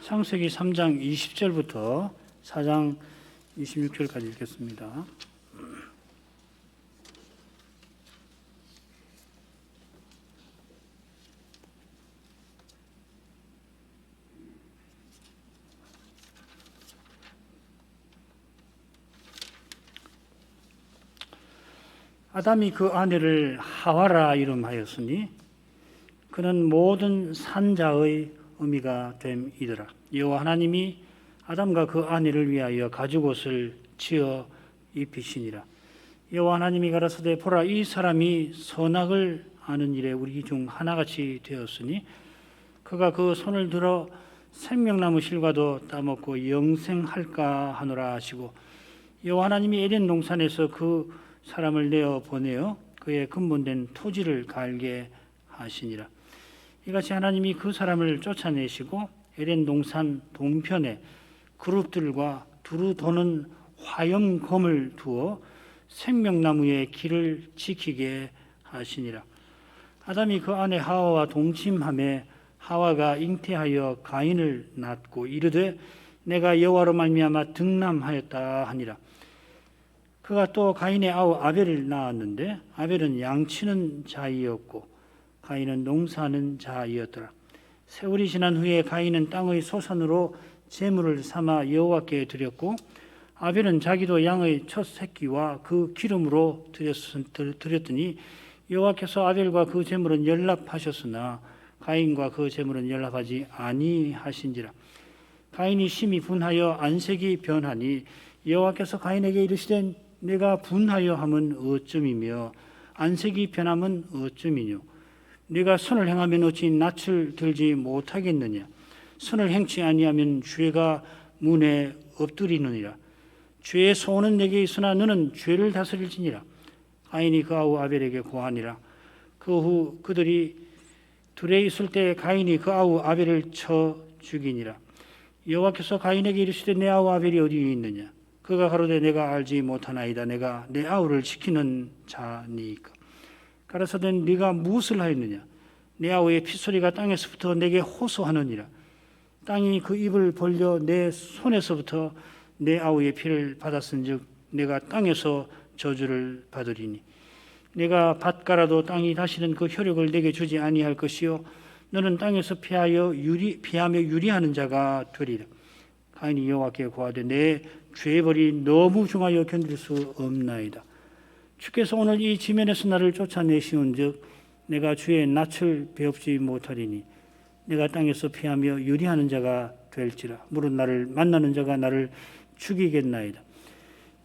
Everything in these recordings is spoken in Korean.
창세기 3장 20절부터 4장 26절까지 읽겠습니다. 아담이 그 아내를 하와라 이름하였으니 그는 모든 산자의 의미가 됨이더라. 여호와 하나님이 아담과 그 아내를 위하여 가죽옷을 지어 입히시니라. 여호와 하나님이 가라사대 보라, 이 사람이 선악을 아는 일에 우리 중 하나같이 되었으니 그가 그 손을 들어 생명나무 실과도 따먹고 영생할까 하노라 하시고, 여호와 하나님이 에덴 동산에서 그 사람을 내어 보내어 그의 근본된 토지를 갈게 하시니라. 이같이 하나님이 그 사람을 쫓아내시고 에덴 동산 동편에 그룹들과 두루 도는 화염검을 두어 생명나무의 길을 지키게 하시니라. 아담이 그 아내 하와와 동침하매 하와가 잉태하여 가인을 낳고 이르되 내가 여호와로 말미암아 등남하였다 하니라. 그가 또 가인의 아우 아벨을 낳았는데 아벨은 양치는 자이었고 가인은 농사하는 자이었더라. 세월이 지난 후에 가인은 땅의 소산으로 제물을 삼아 여호와께 드렸고 아벨은 자기도 양의 첫 새끼와 그 기름으로 드렸더니 여호와께서 아벨과 그 제물은 연락하셨으나 가인과 그 제물은 연락하지 아니하신지라. 가인이 심히 분하여 안색이 변하니 여호와께서 가인에게 이르시되 내가 분하여 함은 어쯤이며 안색이 변함은 어쯤이뇨. 네가 선을 행하면 어찌 낯을 들지 못하겠느냐. 선을 행치 아니하면 죄가 문에 엎드리느니라. 죄의 소원은 내게 있으나 너는 죄를 다스릴지니라. 가인이 그 아우 아벨에게 고하니라. 그 후 그들이 둘에 있을 때 가인이 그 아우 아벨을 쳐 죽이니라. 여호와께서 가인에게 이르시되 내 아우 아벨이 어디에 있느냐. 그가 가로되 내가 알지 못하나이다. 내가 내 아우를 지키는 자니까. 가라사대 네가 무엇을 하였느냐. 내 아우의 핏소리가 땅에서부터 내게 호소하느니라. 땅이 그 입을 벌려 내 손에서부터 내 아우의 피를 받았은즉 내가 땅에서 저주를 받으리니 내가 밭가라도 땅이 다시는 그 효력을 내게 주지 아니할 것이요 너는 땅에서 피하며 유리하는 자가 되리라. 가인이 여호와께 고하되 내 죄벌이 너무 중하여 견딜 수 없나이다. 주께서 오늘 이 지면에서 나를 쫓아내시온즉 내가 주의 낯을 배웁지 못하리니 내가 땅에서 피하며 유리하는 자가 될지라. 무릇 나를 만나는 자가 나를 죽이겠나이다.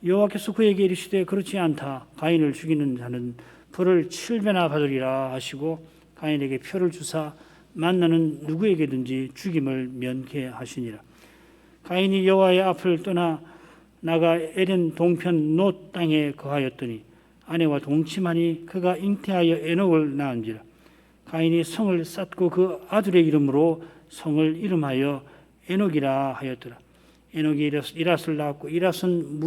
여호와께서 그에게 이르시되 그렇지 않다. 가인을 죽이는 자는 벌을 7배나 받으리라 하시고 가인에게 표를 주사 만나는 누구에게든지 죽임을 면케 하시니라. 가인이 여호와의 앞을 떠나 나가 에덴 동편 놋 땅에 거하였더니 아내와 동침하니 그가 잉태하여 에녹을 낳은지라. 가인이 성을 쌓고 그 아들의 이름으로 성을 이름하여 에녹이라 하였더라. 에녹이 이랏을 낳았고 이랏은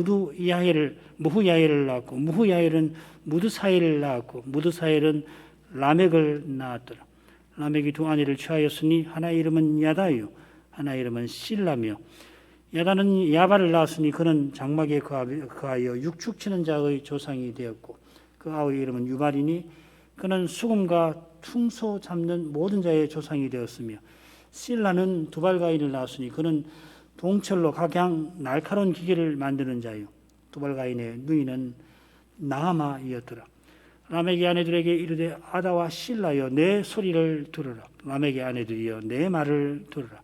무후야엘을 낳았고 무후야엘은 무드사엘을 낳았고 무드사엘은 라멕을 낳았더라. 라멕이 두 아내를 취하였으니 하나의 이름은 야다요 하나의 이름은 실라며 야다는 야발을 낳았으니 그는 장막에 거하여 육축치는 자의 조상이 되었고 그 아우의 이름은 유발이니 그는 수금과 퉁소 잡는 모든 자의 조상이 되었으며 실라는 두발가인을 낳았으니 그는 동철로 각양 날카로운 기계를 만드는 자요 두발가인의 누이는 나아마이었더라. 라멕의 아내들에게 이르되 아다와 실라여 내 소리를 들으라. 라멕의 아내들이여 내 말을 들으라.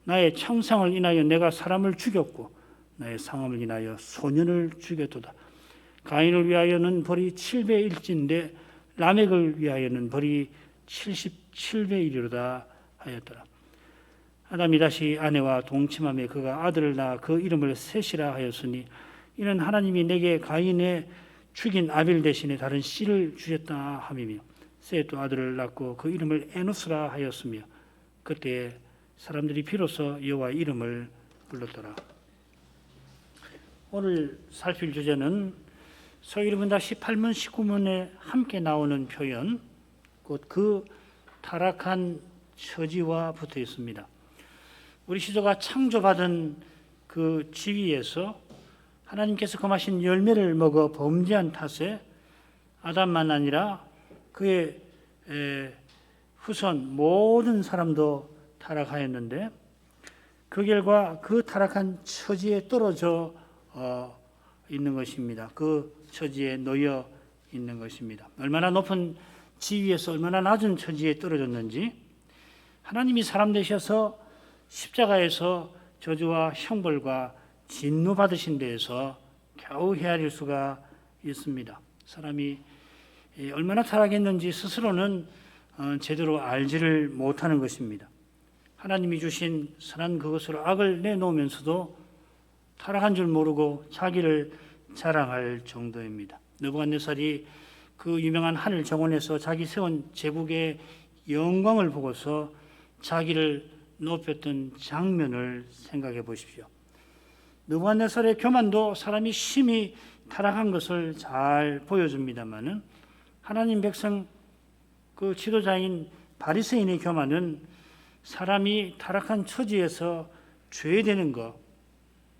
나의 창상을 인하여 내가 사람을 죽였고 나의 상함을 인하여 소년을 죽였도다. 가인을 위하여는 벌이 7배일진데 라멕을 위하여는 벌이 77배이리로다 하였더라. 아담이 다시 아내와 동침하며 그가 아들을 낳아 그 이름을 셋이라 하였으니 이는 하나님이 내게 가인의 죽인 아벨 대신에 다른 씨를 주셨다 함이며 셋도 아들을 낳고 그 이름을 에노스라 하였으며 그때 사람들이 비로소 여호와의 이름을 불렀더라. 오늘 살필 주제는 서기문답 18문 19문에 함께 나오는 표현, 곧 그 타락한 처지와 붙어 있습니다. 우리 시조가 창조받은 그 지위에서 하나님께서 금하신 열매를 먹어 범죄한 탓에 아담만 아니라 그의 후손 모든 사람도 타락하였는데 그 결과 그 타락한 처지에 떨어져 있는 것입니다. 그 처지에 놓여 있는 것입니다. 얼마나 높은 지위에서 얼마나 낮은 처지에 떨어졌는지 하나님이 사람 되셔서 십자가에서 저주와 형벌과 진노 받으신 데에서 겨우 헤아릴 수가 있습니다. 사람이 얼마나 타락했는지 스스로는 제대로 알지를 못하는 것입니다. 하나님이 주신 선한 그것으로 악을 내놓으면서도 타락한 줄 모르고 자기를 자랑할 정도입니다. 느부갓네살이 그 유명한 하늘 정원에서 자기 세운 제국의 영광을 보고서 자기를 높였던 장면을 생각해 보십시오. 느부갓네살의 교만도 사람이 심히 타락한 것을 잘 보여줍니다마는 하나님 백성 그 지도자인 바리새인의 교만은 사람이 타락한 처지에서 죄되는 것,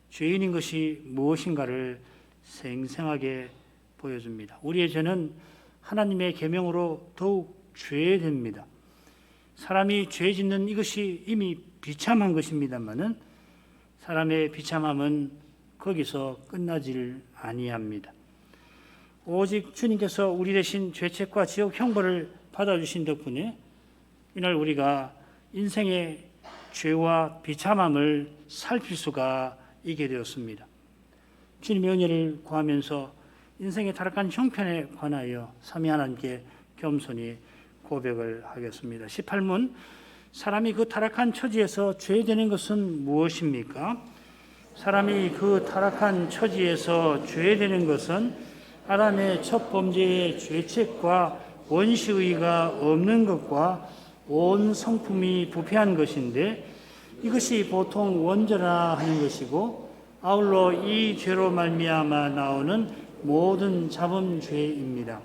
죄인인 것이 무엇인가를 생생하게 보여줍니다. 우리의 죄는 하나님의 계명으로 더욱 죄됩니다. 사람이 죄 짓는 이것이 이미 비참한 것입니다마는 사람의 비참함은 거기서 끝나질 아니합니다. 오직 주님께서 우리 대신 죄책과 지옥 형벌을 받아주신 덕분에 이날 우리가 인생의 죄와 비참함을 살필 수가 있게 되었습니다. 주님의 은혜를 구하면서 인생의 타락한 형편에 관하여 삼위 하나님께 겸손히 고백을 하겠습니다. 18문 사람이 그 타락한 처지에서 죄되는 것은 무엇입니까? 사람이 그 타락한 처지에서 죄되는 것은 아담의 첫 범죄의 죄책과 원시의가 없는 것과 온 성품이 부패한 것인데 이것이 보통 원죄라 하는 것이고 아울러 이 죄로 말미암아 나오는 모든 자범죄입니다.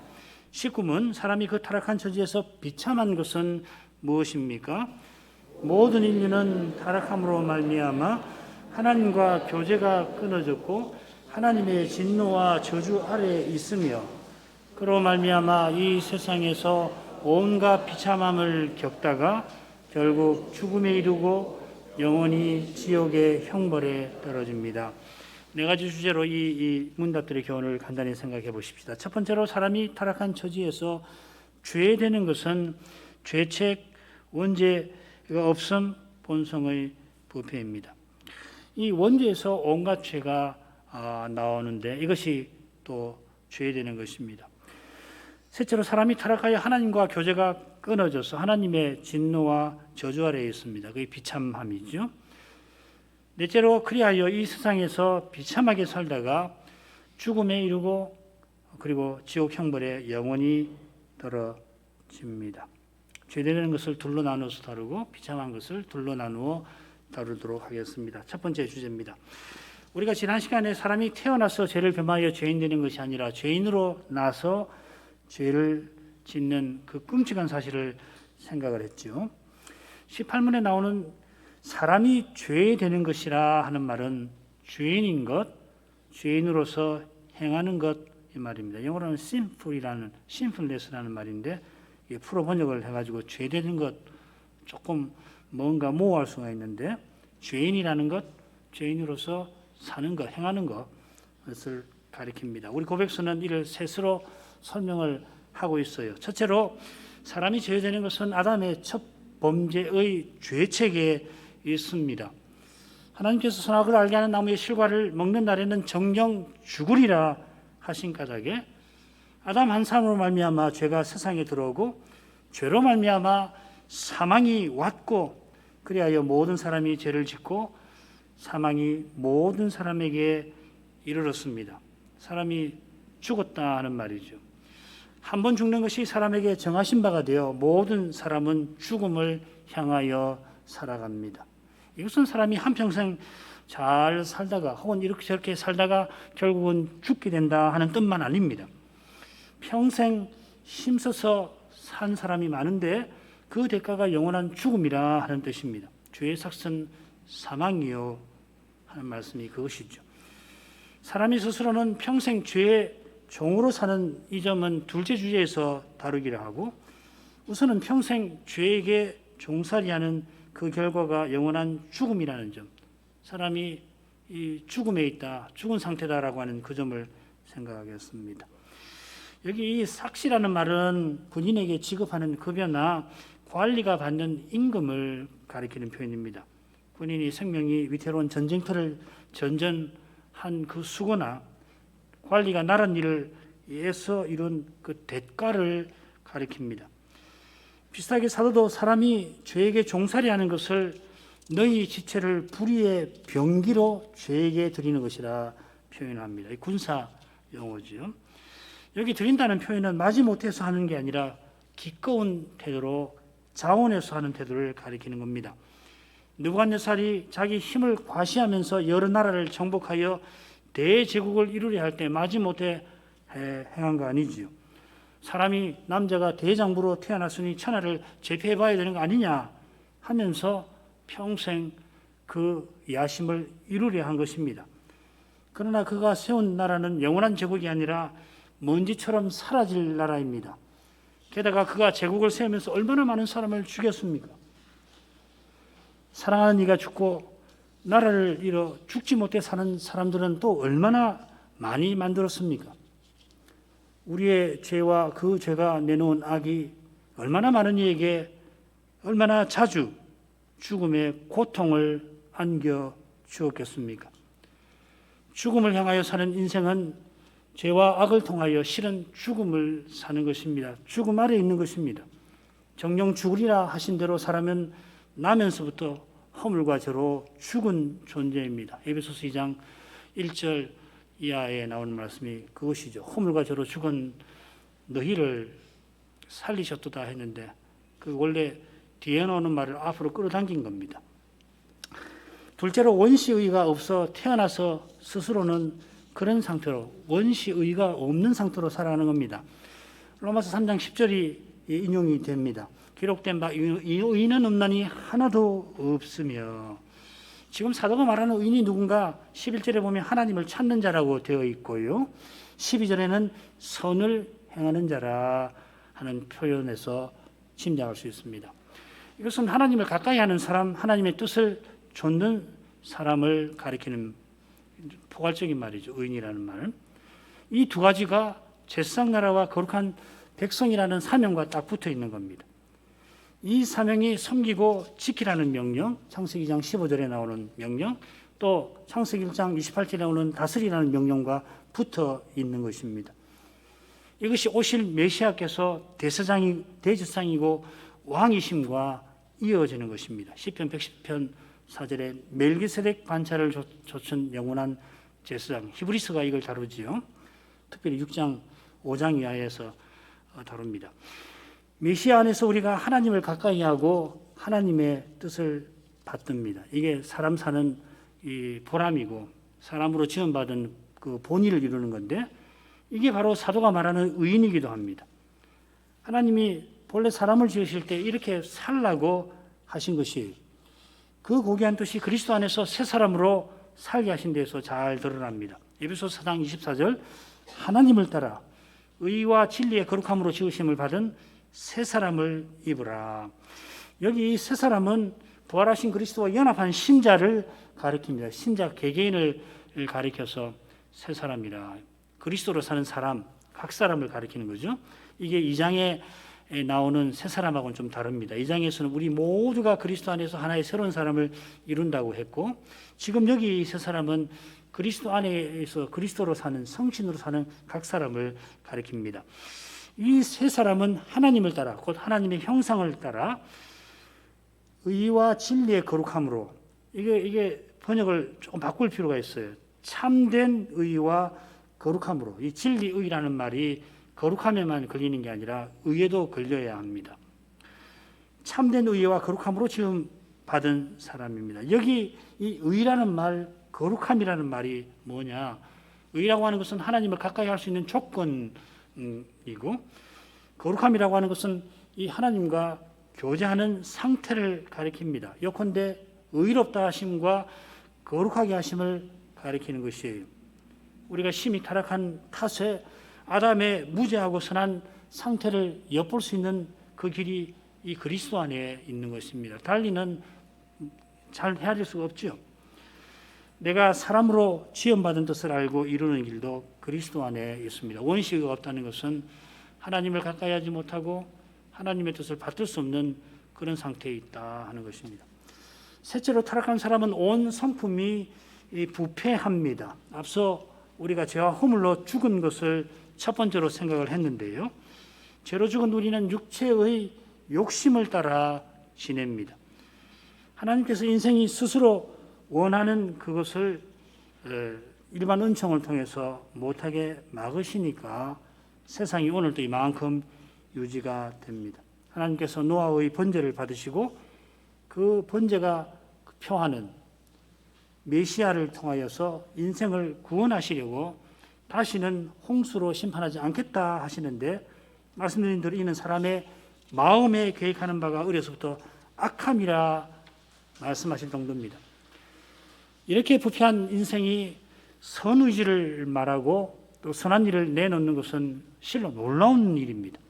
19문 사람이 그 타락한 처지에서 비참한 것은 무엇입니까? 모든 인류는 타락함으로 말미암아 하나님과 교제가 끊어졌고 하나님의 진노와 저주 아래에 있으며 그로 말미암아 이 세상에서 온갖 비참함을 겪다가 결국 죽음에 이르고 영원히 지옥의 형벌에 떨어집니다. 네 가지 주제로 이 문답들의 교훈을 간단히 생각해 보십시다. 첫 번째로 사람이 타락한 처지에서 죄되는 것은 죄책, 원죄가 없음, 본성의 부패입니다. 이 원죄에서 온갖 죄가 나오는데 이것이 또 죄되는 것입니다. 셋째로 사람이 타락하여 하나님과 교제가 끊어져서 하나님의 진노와 저주 아래에 있습니다. 그게 비참함이죠. 넷째로 그리하여 이 세상에서 비참하게 살다가 죽음에 이르고 그리고 지옥 형벌에 영원히 떨어집니다. 죄되는 것을 둘로 나누어서 다루고 비참한 것을 둘로 나누어 다루도록 하겠습니다. 첫 번째 주제입니다. 우리가 지난 시간에 사람이 태어나서 죄를 범하여 죄인 되는 것이 아니라 죄인으로 나서 죄를 짓는 그 끔찍한 사실을 생각을 했죠. 18문에 나오는 사람이 죄되는 것이라 하는 말은 죄인인 것, 죄인으로서 행하는 것 이 말입니다. 영어로는 sinfulness라는 말인데 풀어 번역을 해가지고 죄되는 것 조금 뭔가 모호할 수가 있는데 죄인이라는 것, 죄인으로서 사는 것, 행하는 것을 가리킵니다. 우리 고백서는 이를 셋으로 설명을 하고 있어요. 첫째로 사람이 죄되는 것은 아담의 첫 범죄의 죄책에 있습니다. 하나님께서 선악을 알게 하는 나무의 실과를 먹는 날에는 정령 죽으리라 하신 까닭에 아담 한 사람으로 말미암아 죄가 세상에 들어오고 죄로 말미암아 사망이 왔고 그리하여 모든 사람이 죄를 짓고 사망이 모든 사람에게 이르렀습니다. 사람이 죽었다 하는 말이죠. 한 번 죽는 것이 사람에게 정하신 바가 되어 모든 사람은 죽음을 향하여 살아갑니다. 이것은 사람이 한평생 잘 살다가 혹은 이렇게 저렇게 살다가 결국은 죽게 된다 하는 뜻만 아닙니다. 평생 힘써서 산 사람이 많은데 그 대가가 영원한 죽음이라 하는 뜻입니다. 죄의 삭은 사망이요 하는 말씀이 그것이죠. 사람이 스스로는 평생 죄의 종으로 사는 이 점은 둘째 주제에서 다루기로 하고, 우선은 평생 죄에게 종살이하는 그 결과가 영원한 죽음이라는 점, 사람이 이 죽음에 있다, 죽은 상태다라고 하는 그 점을 생각하겠습니다. 여기 이 삭시라는 말은 군인에게 지급하는 급여나 관리가 받는 임금을 가리키는 표현입니다. 군인이 생명이 위태로운 전쟁터를 전전한 그 수고나 관리가 나란 일을 위해서 이룬 그 대가를 가리킵니다. 비슷하게 사도도 사람이 죄에게 종살이하는 것을 너희 지체를 불의의 병기로 죄에게 드리는 것이라 표현합니다. 이 군사 용어지요. 여기 드린다는 표현은 마지못해서 하는 게 아니라 기꺼운 태도로 자원해서 하는 태도를 가리키는 겁니다. 느부갓네살이 자기 힘을 과시하면서 여러 나라를 정복하여 대제국을 이루려 할 때 마지못해 행한 거 아니지요. 사람이 남자가 대장부로 태어났으니 천하를 제패해 봐야 되는 거 아니냐 하면서 평생 그 야심을 이루려 한 것입니다. 그러나 그가 세운 나라는 영원한 제국이 아니라 먼지처럼 사라질 나라입니다. 게다가 그가 제국을 세우면서 얼마나 많은 사람을 죽였습니까? 사랑하는 이가 죽고 나라를 잃어 죽지 못해 사는 사람들은 또 얼마나 많이 만들었습니까? 우리의 죄와 그 죄가 내놓은 악이 얼마나 많은 이에게 얼마나 자주 죽음의 고통을 안겨 주었겠습니까? 죽음을 향하여 사는 인생은 죄와 악을 통하여 실은 죽음을 사는 것입니다. 죽음 아래 있는 것입니다. 정령 죽으리라 하신 대로 사람은 나면서부터 허물과 죄로 죽은 존재입니다. 에베소서 2장 1절 이하에 나오는 말씀이 그것이죠. 허물과 죄로 죽은 너희를 살리셨도다 했는데 그 원래 뒤에 나오는 말을 앞으로 끌어당긴 겁니다. 둘째로 원시의가 없어 태어나서 스스로는 그런 상태로 원시의가 없는 상태로 살아가는 겁니다. 로마서 3장 10절이 인용이 됩니다. 기록된 바 의인은 없나니 하나도 없으며, 지금 사도가 말하는 의인이 누군가 11절에 보면 하나님을 찾는 자라고 되어 있고요. 12절에는 선을 행하는 자라 하는 표현에서 짐작할 수 있습니다. 이것은 하나님을 가까이 하는 사람, 하나님의 뜻을 좇는 사람을 가리키는 포괄적인 말이죠. 의인이라는 말. 이 두 가지가 제사장나라와 거룩한 백성이라는 사명과 딱 붙어 있는 겁니다. 이 사명이 섬기고 지키라는 명령, 창세기 2장 15절에 나오는 명령, 또 창세기 1장 28절에 나오는 다스리라는 명령과 붙어 있는 것입니다. 이것이 오실 메시아께서 대제사장이고 왕이심과 이어지는 것입니다. 시편 110편 4절에 멜기세덱 반차를 좇은 영원한 제사장, 히브리서가 이걸 다루지요. 특별히 6장 5장 이하에서 다룹니다. 메시아 안에서 우리가 하나님을 가까이 하고 하나님의 뜻을 받듭니다. 이게 사람 사는 이 보람이고 사람으로 지원받은 그 본의를 이루는 건데, 이게 바로 사도가 말하는 의인이기도 합니다. 하나님이 본래 사람을 지으실 때 이렇게 살라고 하신 것이, 그 고귀한 뜻이 그리스도 안에서 새 사람으로 살게 하신 데서 잘 드러납니다. 에베소서 4장 24절, 하나님을 따라 의와 진리의 거룩함으로 지으심을 받은 새 사람을 입으라. 여기 이 새 사람은 부활하신 그리스도와 연합한 신자를 가리킵니다. 신자 개개인을 가리켜서 새 사람이라. 그리스도로 사는 사람, 각 사람을 가리키는 거죠. 이게 2장에 나오는 새 사람하고는 좀 다릅니다. 2장에서는 우리 모두가 그리스도 안에서 하나의 새로운 사람을 이룬다고 했고, 지금 여기 새 사람은 그리스도 안에서 그리스도로 사는, 성신으로 사는 각 사람을 가리킵니다. 이 새 사람은 하나님을 따라, 곧 하나님의 형상을 따라 의와 진리의 거룩함으로, 이게 번역을 조금 바꿀 필요가 있어요. 참된 의와 거룩함으로. 이 진리의라는 말이 거룩함에만 걸리는 게 아니라 의에도 걸려야 합니다. 참된 의와 거룩함으로 지음 받은 사람입니다. 여기 이 의라는 말, 거룩함이라는 말이 뭐냐? 의라고 하는 것은 하나님을 가까이 할 수 있는 조건이고, 거룩함이라고 하는 것은 이 하나님과 교제하는 상태를 가리킵니다. 요컨대 의롭다 하심과 거룩하게 하심을 가리키는 것이에요. 우리가 심히 타락한 탓에 아담의 무죄하고 선한 상태를 엿볼 수 있는 그 길이 이 그리스도 안에 있는 것입니다. 달리는 잘 헤아릴 수가 없죠. 내가 사람으로 지원받은 뜻을 알고 이루는 길도 그리스도 안에 있습니다. 원시가 없다는 것은 하나님을 가까이 하지 못하고 하나님의 뜻을 받들 수 없는 그런 상태에 있다 하는 것입니다. 셋째로 타락한 사람은 온 성품이 부패합니다. 앞서 우리가 죄와 허물로 죽은 것을 첫 번째로 생각을 했는데요. 죄로 죽은 우리는 육체의 욕심을 따라 지냅니다. 하나님께서 인생이 스스로 원하는 그것을 일반 은총을 통해서 못하게 막으시니까 세상이 오늘도 이만큼 유지가 됩니다. 하나님께서 노아의 번제를 받으시고 그 번제가 표하는 메시아를 통하여서 인생을 구원하시려고 다시는 홍수로 심판하지 않겠다 하시는데, 말씀드린 대로 이는 사람의 마음에 계획하는 바가 어려서부터 악함이라 말씀하실 정도입니다. 이렇게 부패한 인생이 선의지를 말하고 또 선한 일을 내놓는 것은 실로 놀라운 일입니다.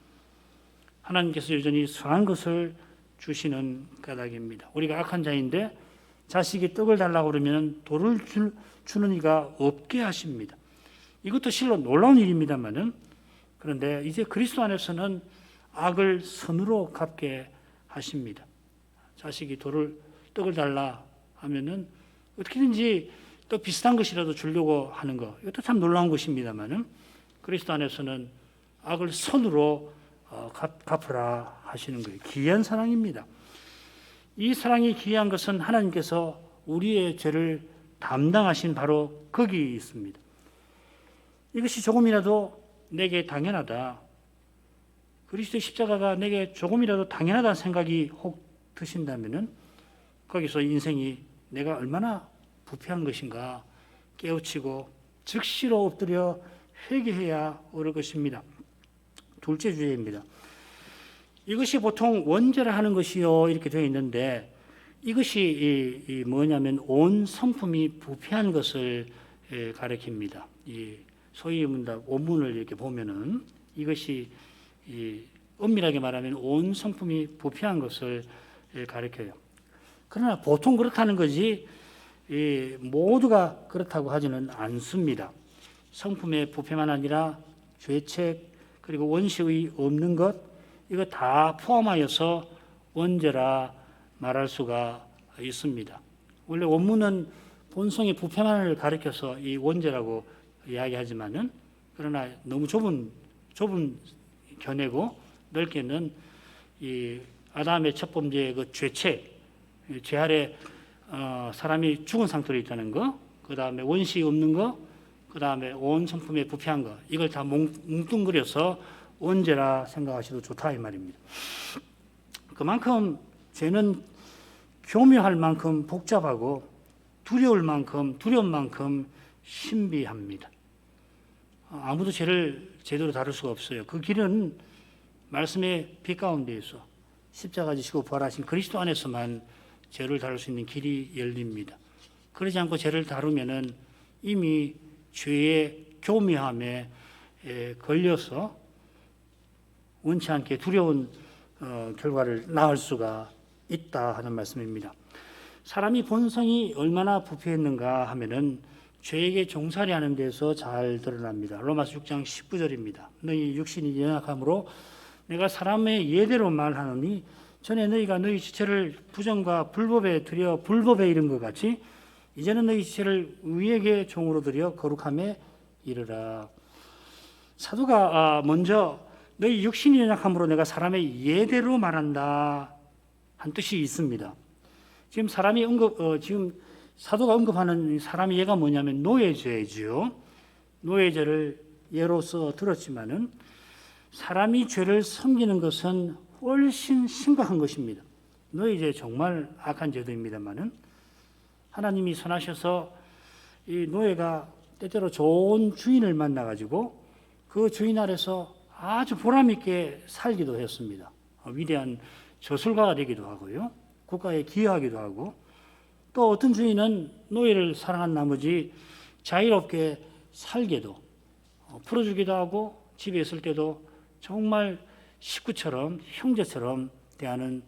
하나님께서 여전히 선한 것을 주시는 까닭입니다. 우리가 악한 자인데 자식이 떡을 달라고 그러면 돌을 주는 이가 없게 하십니다. 이것도 실로 놀라운 일입니다만은, 그런데 이제 그리스도 안에서는 악을 선으로 갚게 하십니다. 자식이 떡을 달라 하면은 어떻게든지 또 비슷한 것이라도 주려고 하는 것, 이것도 참 놀라운 것입니다만은, 그리스도 안에서는 악을 선으로 갚으라 하시는 거예요. 귀한 사랑입니다. 이 사랑이 귀한 것은 하나님께서 우리의 죄를 담당하신 바로 거기 있습니다. 이것이 조금이라도 내게 당연하다, 그리스도의 십자가가 내게 조금이라도 당연하다는 생각이 혹 드신다면은 거기서 인생이 내가 얼마나 부패한 것인가 깨우치고 즉시로 엎드려 회개해야 옳을 것입니다. 둘째 주제입니다. 이것이 보통 원죄라 하는 것이요 이렇게 되어 있는데, 이것이 뭐냐면 온 성품이 부패한 것을 가리킵니다. 이 소위 문답 원문을 이렇게 보면은 이것이 엄밀하게 말하면 온 성품이 부패한 것을 가리켜요. 그러나 보통 그렇다는 거지 모두가 그렇다고 하지는 않습니다. 성품의 부패만 아니라 죄책 그리고 원시의 없는 것, 이거 다 포함하여서 원죄라 말할 수가 있습니다. 원래 원문은 본성의 부패만을 가리켜서 이 원죄라고 이야기하지만은, 그러나 너무 좁은 견해고 넓게는 이 아담의 첫 번째 그 죄책, 죄 아래 사람이 죽은 상태로 있다는 거, 그 다음에 원시 없는 거, 그 다음에 온 성품에 부패한 거, 이걸 다 뭉뚱그려서 원죄라 생각하셔도 좋다 이 말입니다. 그만큼 죄는 교묘할 만큼 복잡하고 두려운 만큼 신비합니다. 아무도 죄를 제대로 다룰 수가 없어요. 그 길은 말씀의 빛 가운데에서 십자가 지시고 부활하신 그리스도 안에서만 죄를 다룰 수 있는 길이 열립니다. 그러지 않고 죄를 다루면은 이미 죄의 교묘함에 걸려서 원치 않게 두려운 결과를 낳을 수가 있다 하는 말씀입니다. 사람이 본성이 얼마나 부패했는가 하면은 죄에게 종살이 하는 데서 잘 드러납니다. 로마서 6장 19절입니다. 너희 육신이 연약함으로 내가 사람의 예대로 말하노니 전에 너희가 너희 지체를 부정과 불법에 들여 불법에 이른 것 같이 이제는 너희 지체를 의에게 종으로 들여 거룩함에 이르라. 사도가 먼저 너희 육신이 연약함으로 내가 사람의 예대로 말한다 한 뜻이 있습니다. 지금 지금 사도가 언급하는 사람의 예가 뭐냐면 노예죄지요. 노예죄를 예로서 들었지만은 사람이 죄를 섬기는 것은 훨씬 심각한 것입니다. 노예죄 정말 악한 제도입니다만은 하나님이 선하셔서 이 노예가 때때로 좋은 주인을 만나가지고 그 주인 아래서 아주 보람있게 살기도 했습니다. 위대한 저술가가 되기도 하고요. 국가에 기여하기도 하고 또 어떤 주인은 노예를 사랑한 나머지 자유롭게 살게도 풀어주기도 하고 집에 있을 때도 정말 식구처럼 형제처럼 대하는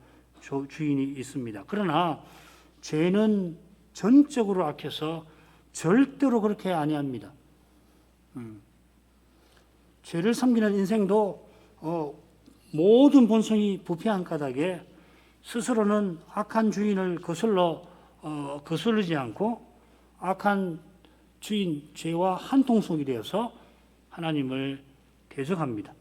주인이 있습니다. 그러나 죄는 전적으로 악해서 절대로 그렇게 아니합니다. 죄를 섬기는 인생도 모든 본성이 부패한 까닭에 스스로는 악한 주인을 거스르지 않고 악한 주인 죄와 한통속이 되어서 하나님을 대적합니다.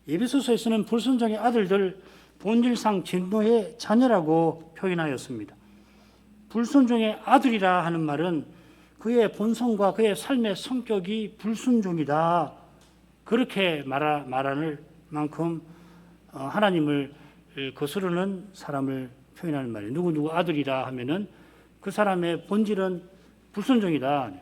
에베소서에서는 불순종의 아들들 본질상 진노의 자녀라고 표현하였습니다. 불순종의 아들이라 하는 말은 그의 본성과 그의 삶의 성격이 불순종이다. 그렇게 말하는 만큼 하나님을 거스르는 사람을 표현하는 말이에요. 누구 아들이라 하면은 그 사람의 본질은 불순종이다.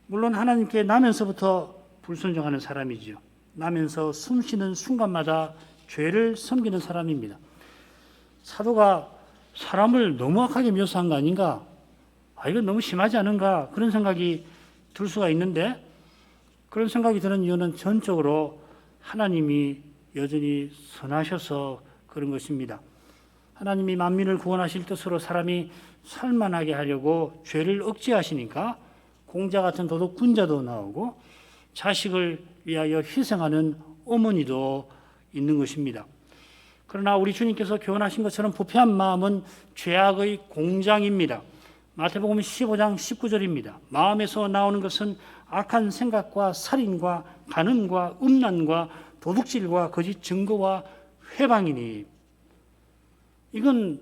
물론 하나님께 나면서부터 불순종하는 사람이지요. 나면서 숨쉬는 순간마다 죄를 섬기는 사람입니다. 사도가 사람을 너무 악하게 묘사한 거 아닌가? 이건 너무 심하지 않은가? 그런 생각이 들 수가 있는데 그런 생각이 드는 이유는 전적으로 하나님이 여전히 선하셔서 그런 것입니다. 하나님이 만민을 구원하실 뜻으로 사람이 살만하게 하려고 죄를 억제하시니까 공자 같은 도덕군자도 나오고 자식을 위하여 희생하는 어머니도 있는 것입니다. 그러나 우리 주님께서 교훈하신 것처럼 부패한 마음은 죄악의 공장입니다. 마태복음 15장 19절입니다. 마음에서 나오는 것은 악한 생각과 살인과 간음과 음란과 도둑질과 거짓 증거와 회방이니. 이건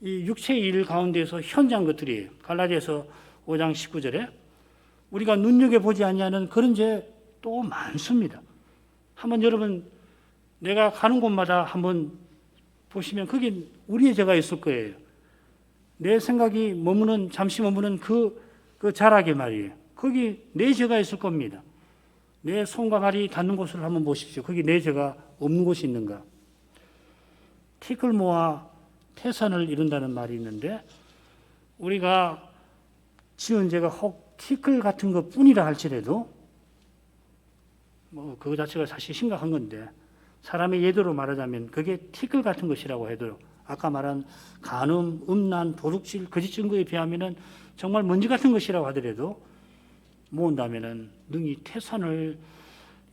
이 육체의 일 가운데서 현저한 것들이에요. 갈라디아서 5장 19절에 우리가 눈여겨보지 아니하는 그런 죄 또 많습니다. 한번 여러분 내가 가는 곳마다 한번 보시면 거기 우리의 죄가 있을 거예요. 내 생각이 잠시 머무는 그 자락에 말이에요. 거기 내 죄가 있을 겁니다. 내 손과 발이 닿는 곳을 한번 보십시오. 거기 내 죄가 없는 곳이 있는가? 티끌 모아 태산을 이룬다는 말이 있는데 우리가 지은 죄가 혹 티끌 같은 것 뿐이라 할지라도 그거 자체가 사실 심각한 건데 사람의 예도로 말하자면 그게 티끌 같은 것이라고 해도 아까 말한 간음, 음란, 도둑질, 거짓 증거에 비하면 정말 먼지 같은 것이라고 하더라도 모은다면 능히 태산을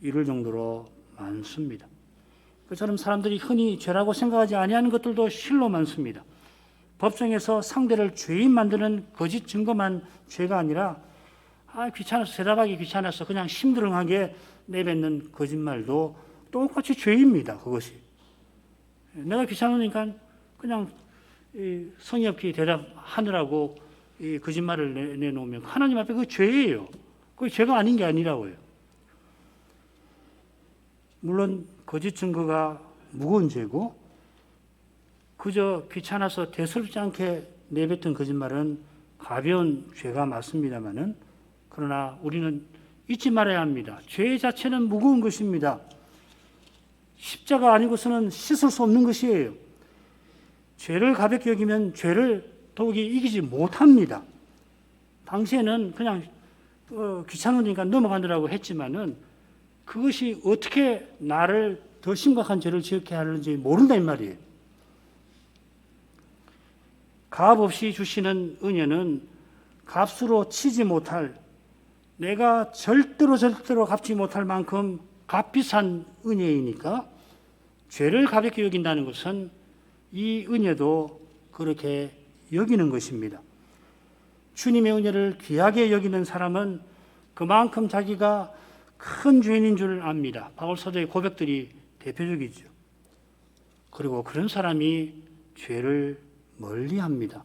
이룰 정도로 많습니다. 그처럼 사람들이 흔히 죄라고 생각하지 아니하는 것들도 실로 많습니다. 법정에서 상대를 죄인 만드는 거짓 증거만 죄가 아니라 귀찮아서 대답하기 귀찮아서 그냥 심드렁하게 내뱉는 거짓말도 똑같이 죄입니다. 그것이. 내가 귀찮으니까 그냥 성의 없게 대답하느라고 이 거짓말을 내놓으면 하나님 앞에 그 죄예요. 그 죄가 아닌 게 아니라고요. 물론 거짓 증거가 무거운 죄고 그저 귀찮아서 대수롭지 않게 내뱉은 거짓말은 가벼운 죄가 맞습니다만은 그러나 우리는 잊지 말아야 합니다. 죄 자체는 무거운 것입니다. 십자가 아니고서는 씻을 수 없는 것이에요. 죄를 가볍게 여기면 죄를 더욱이 이기지 못합니다. 당시에는 그냥 귀찮으니까 넘어가느라고 했지만은 그것이 어떻게 나를 더 심각한 죄를 지었게 하는지 모른다 이 말이에요. 값 없이 주시는 은혜는 값으로 치지 못할 내가 절대로 갚지 못할 만큼 값비싼 은혜이니까 죄를 가볍게 여긴다는 것은 이 은혜도 그렇게 여기는 것입니다. 주님의 은혜를 귀하게 여기는 사람은 그만큼 자기가 큰 죄인인 줄 압니다. 바울 사도의 고백들이 대표적이죠. 그리고 그런 사람이 죄를 멀리합니다.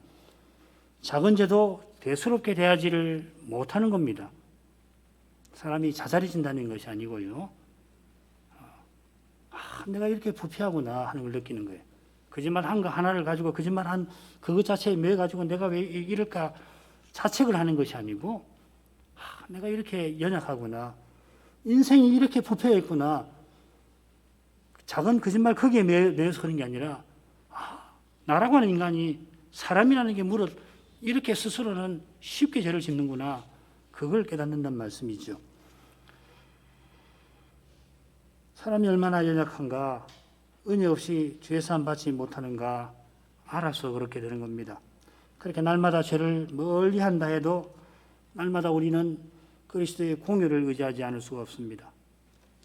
작은 죄도 대수롭게 대하지를 못하는 겁니다. 사람이 자잘해진다는 것이 아니고요. 내가 이렇게 부패하구나 하는 걸 느끼는 거예요. 거짓말 한 거 하나를 가지고 거짓말 한 그것 자체에 매여 가지고 내가 왜 이럴까 자책을 하는 것이 아니고 내가 이렇게 연약하구나. 인생이 이렇게 부패해 있구나. 작은 거짓말 거기에 매여서 그런 게 아니라 나라고 하는 인간이 사람이라는 게 무릇 이렇게 스스로는 쉽게 죄를 짓는구나. 그걸 깨닫는다는 말씀이죠. 사람이 얼마나 연약한가, 은혜 없이 죄사함 받지 못하는가 알아서 그렇게 되는 겁니다. 그렇게 날마다 죄를 멀리 한다 해도 날마다 우리는 그리스도의 공의를 의지하지 않을 수가 없습니다.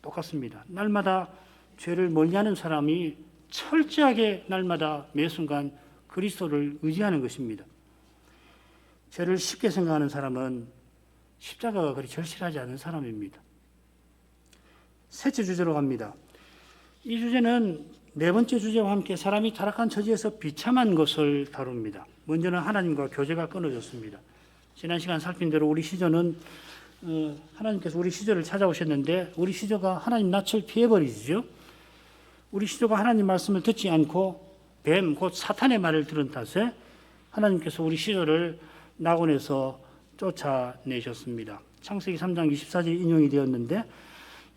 똑같습니다. 날마다 죄를 멀리하는 사람이 철저하게 날마다 매 순간 그리스도를 의지하는 것입니다. 죄를 쉽게 생각하는 사람은 십자가가 그리 절실하지 않은 사람입니다. 셋째 주제로 갑니다. 이 주제는 네 번째 주제와 함께 사람이 타락한 처지에서 비참한 것을 다룹니다. 먼저는 하나님과 교제가 끊어졌습니다. 지난 시간 살핀 대로 우리 시조는 하나님께서 우리 시조를 찾아오셨는데 우리 시조가 하나님 낯을 피해버리죠. 우리 시조가 하나님 말씀을 듣지 않고 뱀, 곧 사탄의 말을 들은 탓에 하나님께서 우리 시조를 낙원에서 쫓아내셨습니다. 창세기 3장 24절 인용이 되었는데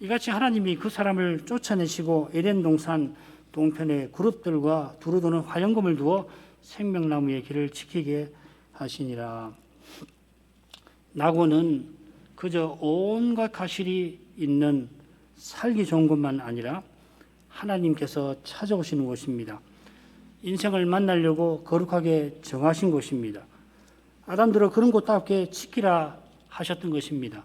이같이 하나님이 그 사람을 쫓아내시고 에덴 동산 동편에 그룹들과 두루도는 화영금을 두어 생명나무의 길을 지키게 하시니라. 낙원은 그저 온갖 가실이 있는 살기 좋은 것만 아니라 하나님께서 찾아오시는 곳입니다. 인생을 만나려고 거룩하게 정하신 곳입니다. 아담들은 그런 곳답게 지키라 하셨던 것입니다.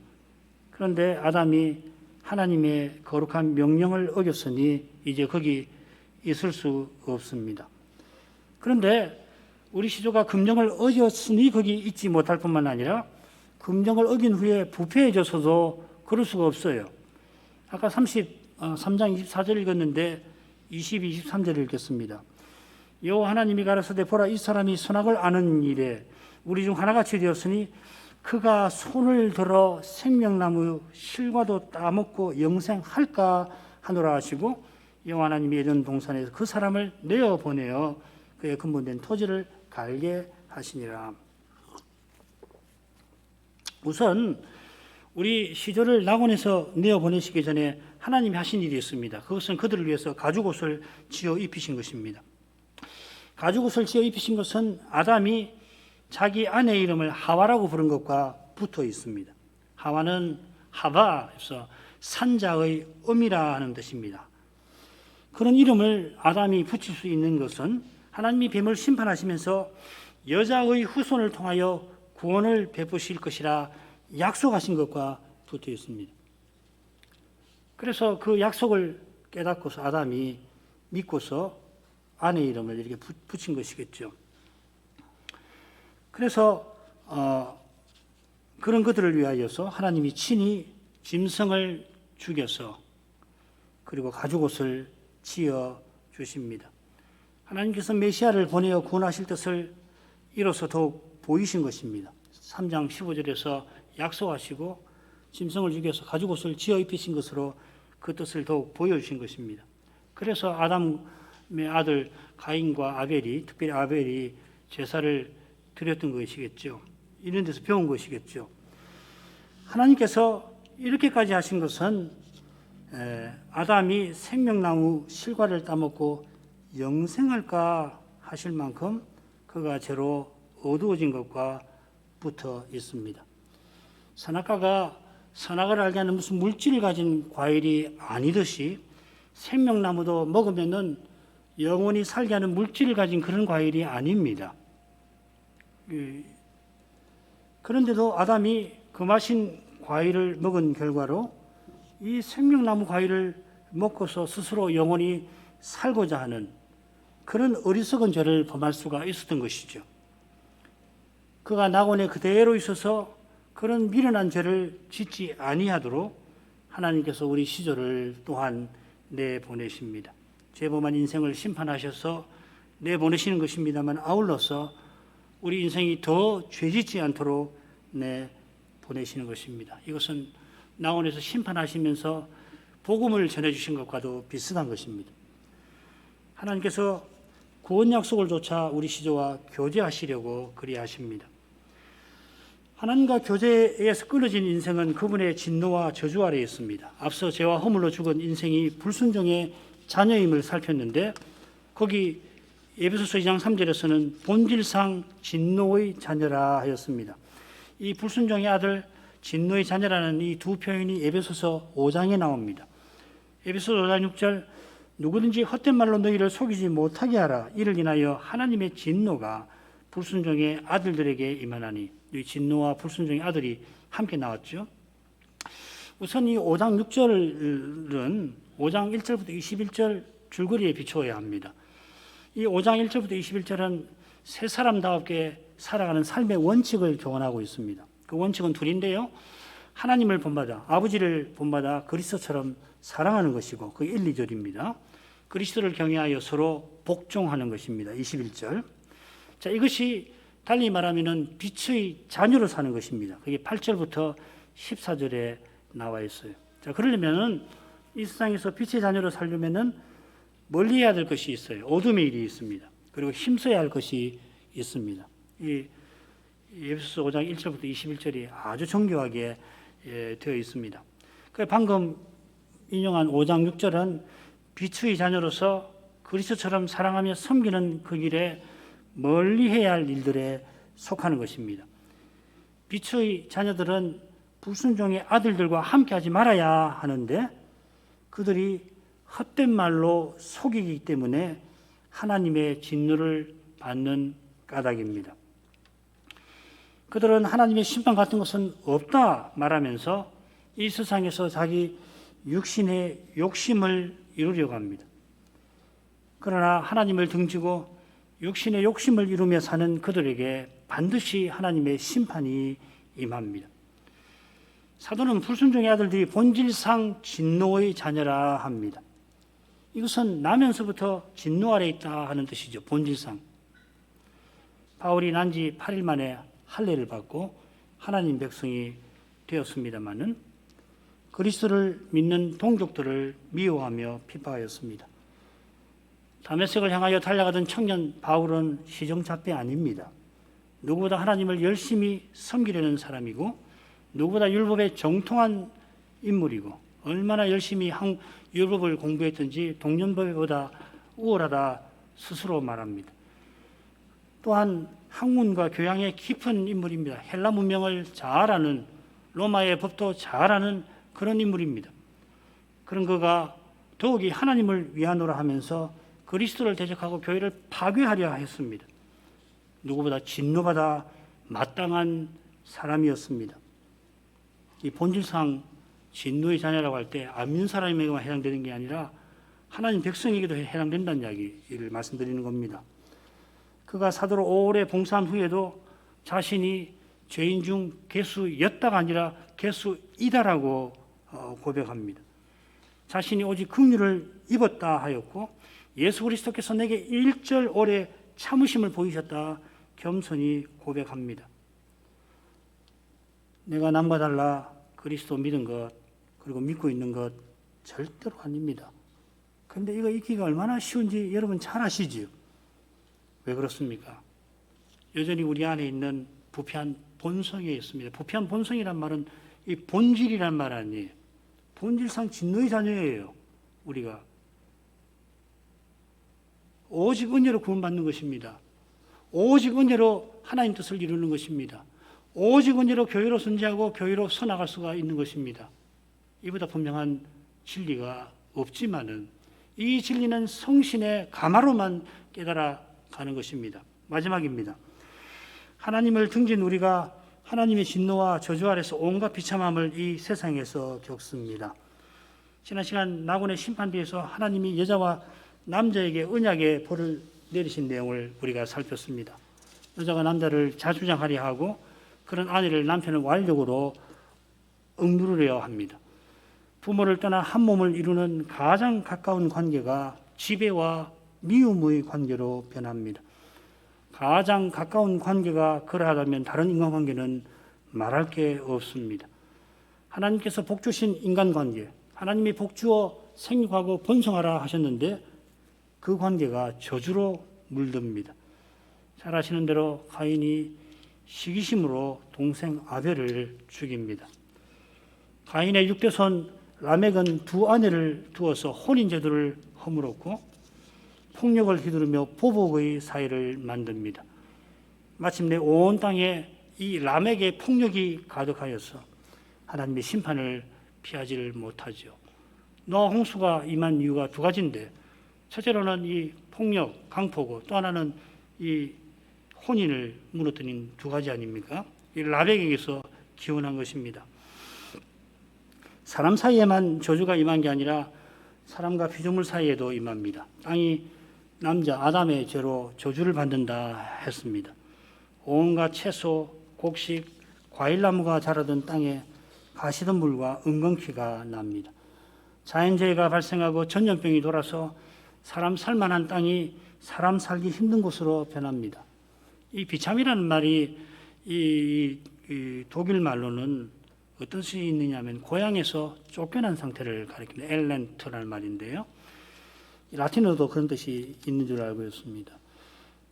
그런데 아담이 하나님의 거룩한 명령을 어겼으니 이제 거기 있을 수 없습니다. 그런데 우리 시조가 금령을 어겼으니 거기 있지 못할 뿐만 아니라 금령을 어긴 후에 부패해져서도 그럴 수가 없어요. 아까 33장 24절 읽었는데 22, 23절을 읽겠습니다. 여호와 하나님이 가라사대 보라 이 사람이 선악을 아는 일에 우리 중 하나같이 되었으니 그가 손을 들어 생명나무 실과도 따먹고 영생할까 하노라 하시고 여호와 하나님이 에덴 동산에서 그 사람을 내어 보내어 그의 근본된 토지를 갈게 하시니라. 우선 우리 시조를 낙원에서 내어 보내시기 전에 하나님이 하신 일이 있습니다. 그것은 그들을 위해서 가죽옷을 지어 입히신 것입니다. 가죽옷을 지어 입히신 것은 아담이 자기 아내의 이름을 하와라고 부른 것과 붙어 있습니다. 하와는 하바에서 산자의 음이라 하는 뜻입니다. 그런 이름을 아담이 붙일 수 있는 것은 하나님이 뱀을 심판하시면서 여자의 후손을 통하여 구원을 베푸실 것이라 약속하신 것과 붙어 있습니다. 그래서 그 약속을 깨닫고서 아담이 믿고서 아내의 이름을 이렇게 붙인 것이겠죠. 그래서 그런 그들을 위하여서 하나님이 친히 짐승을 죽여서 그리고 가죽옷을 지어 주십니다. 하나님께서 메시아를 보내어 구원하실 뜻을 이로써 더욱 보이신 것입니다. 3장 15절에서 약속하시고 짐승을 죽여서 가죽옷을 지어 입히신 것으로 그 뜻을 더욱 보여주신 것입니다. 그래서 아담의 아들 가인과 아벨이, 특별히 아벨이 제사를 드렸던 것이겠죠. 이런 데서 배운 것이겠죠. 하나님께서 이렇게까지 하신 것은 아담이 생명나무 실과를 따먹고 영생할까 하실 만큼 그가 죄로 어두워진 것과 붙어 있습니다. 선악과가 선악을 알게 하는 무슨 물질을 가진 과일이 아니듯이 생명나무도 먹으면은 영원히 살게 하는 물질을 가진 그런 과일이 아닙니다. 그런데도 아담이 그 마신 과일을 먹은 결과로 이 생명나무 과일을 먹고서 스스로 영원히 살고자 하는 그런 어리석은 죄를 범할 수가 있었던 것이죠. 그가 낙원에 그대로 있어서 그런 미련한 죄를 짓지 아니하도록 하나님께서 우리 시조를 또한 내보내십니다. 죄범한 인생을 심판하셔서 내보내시는 것입니다만 아울러서 우리 인생이 더 죄짓지 않도록 내보내시는 것입니다. 이것은 낙원에서 심판하시면서 복음을 전해주신 것과도 비슷한 것입니다. 하나님께서 구원 약속을 조차 우리 시조와 교제하시려고 그리하십니다. 하나님과 교제에서 끊어진 인생은 그분의 진노와 저주 아래에 있습니다. 앞서 죄와 허물로 죽은 인생이 불순종의 자녀임을 살폈는데 거기 에베소서 2장 3절에서는 본질상 진노의 자녀라 하였습니다. 이 불순종의 아들 진노의 자녀라는 이 두 표현이 에베소서 5장에 나옵니다. 에베소서 5장 6절 누구든지 헛된 말로 너희를 속이지 못하게 하라. 이를 인하여 하나님의 진노가 불순종의 아들들에게 임하나니, 이 진노와 불순종의 아들이 함께 나왔죠. 우선 이 5장 6절은 5장 1절부터 21절 줄거리에 비추어야 합니다. 이 5장 1절부터 21절은 새 사람다웠게 살아가는 삶의 원칙을 교훈하고 있습니다. 그 원칙은 둘인데요. 하나님을 본받아, 아버지를 본받아 그리스도처럼 사랑하는 것이고, 그 1, 2절입니다. 그리스도를 경외하여 서로 복종하는 것입니다. 21절. 자, 이것이 달리 말하면은 빛의 자녀로 사는 것입니다. 그게 8절부터 14절에 나와 있어요. 자, 그러려면은 이 세상에서 빛의 자녀로 살려면은 멀리 해야 될 것이 있어요. 어둠의 일이 있습니다. 그리고 힘써야 할 것이 있습니다. 이 에베소서 5장 1절부터 21절이 아주 정교하게 되어 있습니다. 방금 인용한 5장 6절은 빛의 자녀로서 그리스도처럼 사랑하며 섬기는 그 길에 멀리 해야 할 일들에 속하는 것입니다. 빛의 자녀들은 불순종의 아들들과 함께하지 말아야 하는데 그들이 헛된 말로 속이기 때문에 하나님의 진노를 받는 까닭입니다. 그들은 하나님의 심판 같은 것은 없다 말하면서 이 세상에서 자기 육신의 욕심을 이루려고 합니다. 그러나 하나님을 등지고 육신의 욕심을 이루며 사는 그들에게 반드시 하나님의 심판이 임합니다. 사도는 불순종의 아들들이 본질상 진노의 자녀라 합니다. 이것은 나면서부터 진노 아래 있다 하는 뜻이죠. 본질상. 바울이 난 지 8일 만에 할례를 받고 하나님 백성이 되었습니다마는 그리스도를 믿는 동족들을 미워하며 핍박하였습니다. 다메섹을 향하여 달려가던 청년 바울은 시정잡배 아닙니다. 누구보다 하나님을 열심히 섬기려는 사람이고 누구보다 율법에 정통한 인물이고 얼마나 열심히 율법을 공부했든지 동년배보다 우월하다 스스로 말합니다. 또한 학문과 교양에 깊은 인물입니다. 헬라 문명을 잘 아는, 로마의 법도 잘 아는 그런 인물입니다. 그런 그가 더욱이 하나님을 위하노라 하면서 그리스도를 대적하고 교회를 파괴하려 했습니다. 누구보다 진노받아 마땅한 사람이었습니다. 이 본질상 진노의 자녀라고 할 때 안 믿는 사람에게만 해당되는 게 아니라 하나님 백성에게도 해당된다는 이야기를 말씀드리는 겁니다. 그가 사도로 오래 봉사한 후에도 자신이 죄인 중 괴수였다가 아니라 괴수이다라고 고백합니다. 자신이 오직 긍휼을 입었다 하였고 예수 그리스도께서 내게 일절 오래 참으심을 보이셨다 겸손히 고백합니다. 내가 남과 달라 그리스도 믿은 것 그리고 믿고 있는 것 절대로 아닙니다. 그런데 이거 읽기가 얼마나 쉬운지 여러분 잘 아시지요? 왜 그렇습니까? 여전히 우리 안에 있는 부패한 본성에 있습니다. 부패한 본성이란 말은 이 본질이란 말 아니에요. 본질상 진노의 자녀예요. 우리가 오직 은혜로 구원받는 것입니다. 오직 은혜로 하나님 뜻을 이루는 것입니다. 오직 은혜로 교회로 선지하고 교회로 서나갈 수가 있는 것입니다. 이보다 분명한 진리가 없지만은 이 진리는 성신의 가마로만 깨달아 가는 것입니다. 마지막입니다. 하나님을 등진 우리가 하나님의 진노와 저주 아래서 온갖 비참함을 이 세상에서 겪습니다. 지난 시간 나곤의 심판대에서 하나님이 여자와 남자에게 언약의 벌을 내리신 내용을 우리가 살폈습니다. 여자가 남자를 자주장하려 하고 그런 아내를 남편은 완력으로 억누르려 합니다. 부모를 떠나 한 몸을 이루는 가장 가까운 관계가 지배와 미움의 관계로 변합니다. 가장 가까운 관계가 그러하다면 다른 인간관계는 말할 게 없습니다. 하나님께서 복 주신 인간관계, 하나님이 복 주어 생육하고 번성하라 하셨는데 그 관계가 저주로 물듭니다. 잘 아시는 대로 가인이 시기심으로 동생 아벨을 죽입니다. 가인의 6대손 라멕은 두 아내를 두어서 혼인제도를 허물었고 폭력을 휘두르며 보복의 사회를 만듭니다. 마침내 온 땅에 이 람에게 폭력이 가득하여서 하나님의 심판을 피하지를 못하죠. 노아 홍수가 임한 이유가 두 가지인데, 첫째로는 이 폭력, 강포고, 또 하나는 이 혼인을 무너뜨린 두 가지 아닙니까? 이 람에게서 기원한 것입니다. 사람 사이에만 저주가 임한 게 아니라 사람과 피조물 사이에도 임합니다. 땅이 남자 아담의 죄로 저주를 받는다 했습니다. 온갖 채소, 곡식, 과일나무가 자라던 땅에 가시덤불과 은건키가 납니다. 자연재해가 발생하고 전염병이 돌아서 사람 살만한 땅이 사람 살기 힘든 곳으로 변합니다. 이 비참이라는 말이 이 독일 말로는 어떤 뜻이 있느냐면 고향에서 쫓겨난 상태를 가리키는 엘렌트라는 말인데요. 라틴어도 그런 뜻이 있는 줄 알고 있습니다.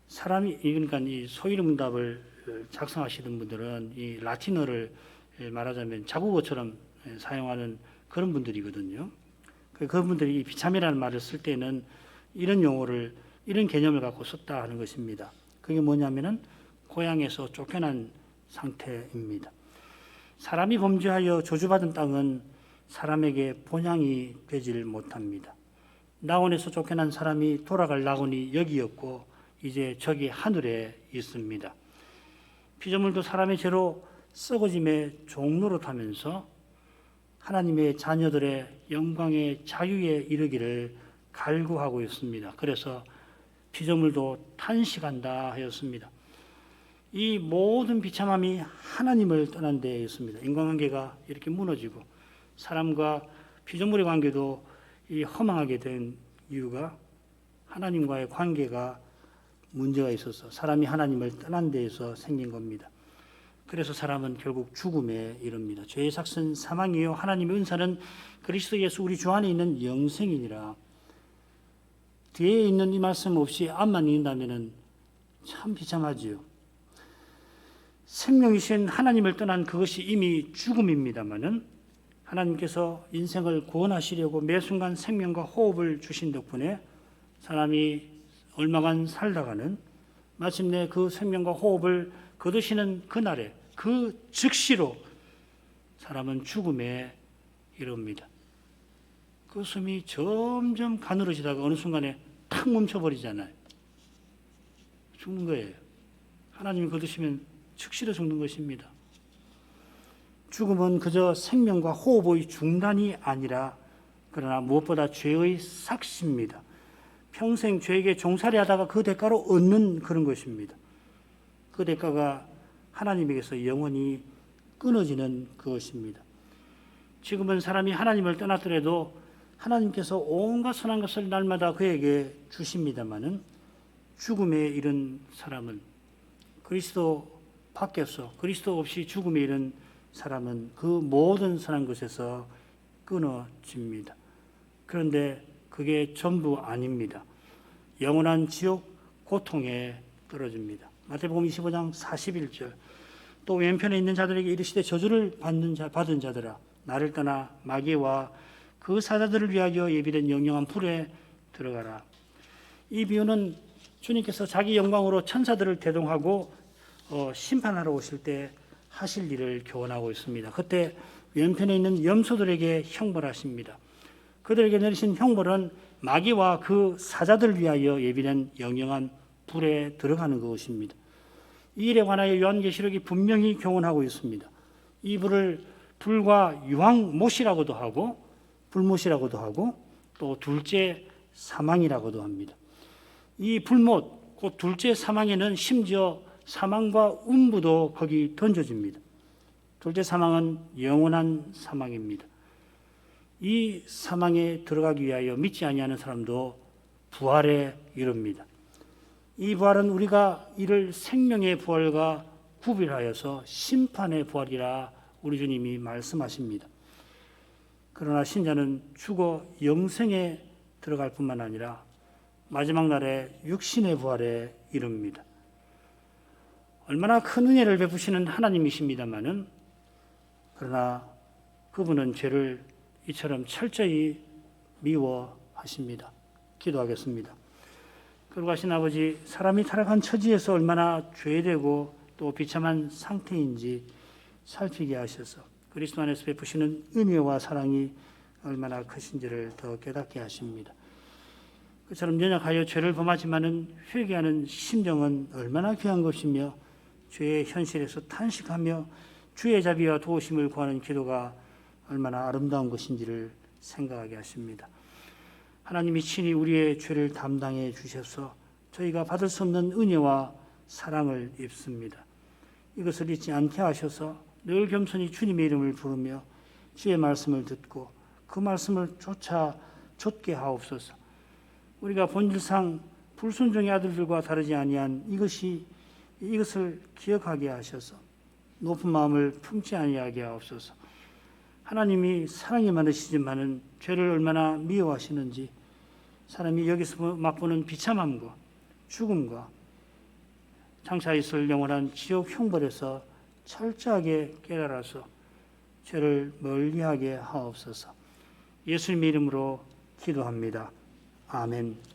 사람이 그러니까 이 소위문답을 작성하시던 분들은 이 라틴어를 말하자면 자국어처럼 사용하는 그런 분들이거든요. 그분들이 이 비참이라는 말을 쓸 때는 이런 용어를 이런 개념을 갖고 썼다 하는 것입니다. 그게 뭐냐면은 고향에서 쫓겨난 상태입니다. 사람이 범죄하여 저주받은 땅은 사람에게 본향이 되질 못합니다. 낙원에서 쫓겨난 사람이 돌아갈 낙원이 여기였고 이제 저기 하늘에 있습니다. 피조물도 사람의 죄로 썩어짐의 종노릇하면서 하나님의 자녀들의 영광의 자유에 이르기를 갈구하고 있습니다. 그래서 피조물도 탄식한다 하였습니다. 이 모든 비참함이 하나님을 떠난 데에 있습니다. 인간관계가 이렇게 무너지고 사람과 피조물의 관계도 이 허망하게 된 이유가 하나님과의 관계가 문제가 있어서 사람이 하나님을 떠난 데에서 생긴 겁니다. 그래서 사람은 결국 죽음에 이릅니다. 죄의 삭은 사망이요 하나님의 은사는 그리스도 예수 우리 주 안에 있는 영생이니라. 뒤에 있는 이 말씀 없이 앞만 읽는다면 참 비참하지요. 생명이신 하나님을 떠난 그것이 이미 죽음입니다마는 하나님께서 인생을 구원하시려고 매 순간 생명과 호흡을 주신 덕분에 사람이 얼마간 살다가는 마침내 그 생명과 호흡을 거두시는 그날에 그 즉시로 사람은 죽음에 이릅니다. 그 숨이 점점 가늘어지다가 어느 순간에 탁 멈춰버리잖아요. 죽는 거예요. 하나님이 거두시면 즉시로 죽는 것입니다. 죽음은 그저 생명과 호흡의 중단이 아니라 그러나 무엇보다 죄의 삭시입니다. 평생 죄에게 종살이 하다가 그 대가로 얻는 그런 것입니다. 그 대가가 하나님에게서 영원히 끊어지는 그것입니다. 지금은 사람이 하나님을 떠났더라도 하나님께서 온갖 선한 것을 날마다 그에게 주십니다마는 죽음에 이른 사람은 그리스도 밖에서 그리스도 없이 죽음에 이른 사람은 그 모든 선한 것에서 끊어집니다. 그런데 그게 전부 아닙니다. 영원한 지옥 고통에 떨어집니다. 마태복음 25장 41절 또 왼편에 있는 자들에게 이르시되 저주를 받은 자들아 나를 떠나 마귀와 그 사자들을 위하여 예비된 영영한 불에 들어가라. 이 비유는 주님께서 자기 영광으로 천사들을 대동하고 심판하러 오실 때 하실 일을 교훈하고 있습니다. 그때 왼편에 있는 염소들에게 형벌하십니다. 그들에게 내리신 형벌은 마귀와 그 사자들을 위하여 예비된 영영한 불에 들어가는 것입니다. 이 일에 관하여 요한계시록이 분명히 교훈하고 있습니다. 이 불을 불과 유황못이라고도 하고 불못이라고도 하고 또 둘째 사망이라고도 합니다. 이 불못, 곧 둘째 사망에는 심지어 사망과 음부도 거기 던져집니다. 둘째 사망은 영원한 사망입니다. 이 사망에 들어가기 위하여 믿지 아니하는 사람도 부활에 이릅니다. 이 부활은 우리가 이를 생명의 부활과 구별하여서 심판의 부활이라 우리 주님이 말씀하십니다. 그러나 신자는 죽어 영생에 들어갈 뿐만 아니라 마지막 날에 육신의 부활에 이릅니다. 얼마나 큰 은혜를 베푸시는 하나님이십니다마는 그러나 그분은 죄를 이처럼 철저히 미워하십니다. 기도하겠습니다. 거룩하신 아버지, 사람이 타락한 처지에서 얼마나 죄되고 또 비참한 상태인지 살피게 하셔서 그리스도 안에서 베푸시는 은혜와 사랑이 얼마나 크신지를 더 깨닫게 하십니다. 그처럼 연약하여 죄를 범하지만은 회개하는 심정은 얼마나 귀한 것이며 죄의 현실에서 탄식하며 주의 자비와 도우심을 구하는 기도가 얼마나 아름다운 것인지를 생각하게 하십니다. 하나님이 친히 우리의 죄를 담당해 주셔서 저희가 받을 수 없는 은혜와 사랑을 입습니다. 이것을 잊지 않게 하셔서 늘 겸손히 주님의 이름을 부르며 주의 말씀을 듣고 그 말씀을 좇게 하옵소서. 우리가 본질상 불순종의 아들들과 다르지 아니한 이것을 기억하게 하셔서 높은 마음을 품지 아니하게 하옵소서. 하나님이 사랑이 많으시지만은 죄를 얼마나 미워하시는지 사람이 여기서 맛보는 비참함과 죽음과 장차 있을 영원한 지옥 형벌에서 철저하게 깨달아서 죄를 멀리하게 하옵소서. 예수님의 이름으로 기도합니다. 아멘.